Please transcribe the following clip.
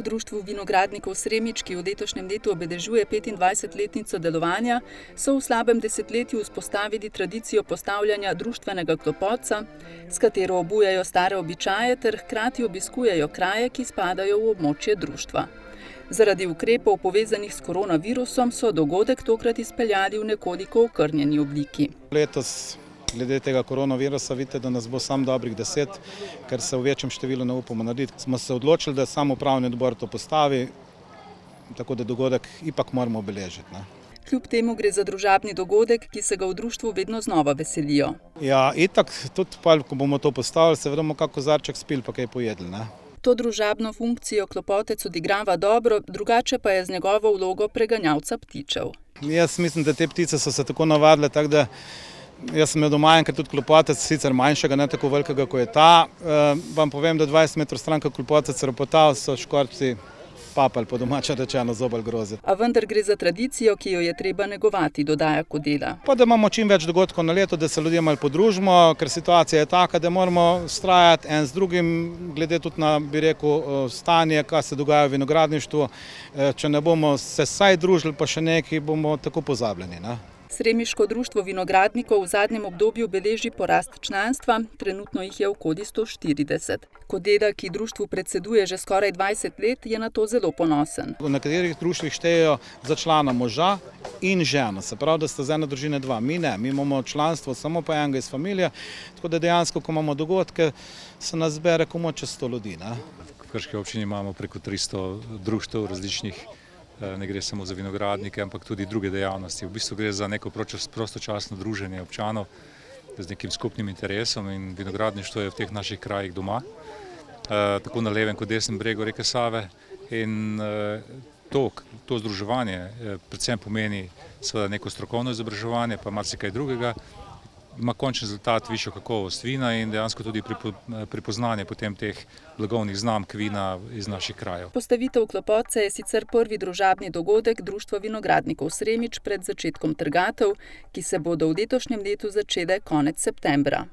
društvu vinogradnikov Sremič, ki v letošnjem letu obeležuje 25-letnico delovanja, so v slabem desetletju vzpostavili tradicijo postavljanja društvenega klopotca, s katero obujajo stare običaje ter hkrati obiskujejo kraje, ki spadajo v območje društva. Zaradi ukrepov povezanih s koronavirusom so dogodek tokrat izpeljali v nekoliko okrnjeni obliki. Letos glede tega koronavirusa vidite, da nas bo samo dobrih 10, ker se v večjem številu ne upamo narediti. Smo se odločili, da samo upravni odbor to postavi, tako da dogodek ipak moramo obeležiti. Kljub temu gre za družabni dogodek, ki se ga v društvu vedno znova veselijo. Ja, itak tudi pa, ko bomo to postavili, se vedemo kak kozarček spil pa kaj pojedli. To družabno funkcijo klopotec odigrava dobro, drugače pa je z njegovo vlogo preganjalca ptičev. Jaz mislim, da te ptice so se tako navadile, tako da jaz sem imel doma enkrat tudi klopotec, sicer manjšega, ne tako velikega, kot je ta. Vam povem, da 20 metrov stran, ko klopotec ropotal, so škorci papali, po domače rečeno, zobel grozi. A vendar gre za tradicijo, ki jo je treba negovati, dodaja Kodela. Pa da imamo čim več dogodkov na leto, da se ljudje malo podružimo, ker situacija je taka, da moramo vztrajati en z drugim, glede tudi na, bi rekel, stanje, kaj se dogaja v vinogradništvu. Če ne bomo se vsaj družili, pa še nekaj, bomo tako pozabljeni. Sremiško društvo vinogradnikov v zadnjem obdobju beleži porast članstva, trenutno jih je okoli 140. Kodela, ki društvu predseduje že skoraj 20 let, je na to zelo ponosen. V nekaterih društvih štejejo za člana moža in ženo, se pravi, da sta z ene družine dva. Mi ne, mi imamo članstvo samo pa enega iz familije, tako da dejansko, ko imamo dogodke, se nas zbere komaj čez 100 ljudi. V Krški občini imamo preko 300 društev različnih. Ne gre samo za vinogradnike, ampak tudi druge dejavnosti. V bistvu gre za neko prostočasno druženje občanov z nekim skupnim interesom in vinogradništvo je v teh naših krajih doma, tako na levem kot desnem bregu reke Save. In to združevanje predvsem pomeni seveda neko strokovno izobraževanje, pa marsikaj drugega. Ima končni rezultat višjo kakovost vina in dejansko tudi pripoznanje potem teh blagovnih znamk vina iz naših krajev. Postavitev klopotca je sicer prvi družabni dogodek Društva vinogradnikov Sremič pred začetkom trgatev, ki se bodo v letošnjem letu začele konec septembra.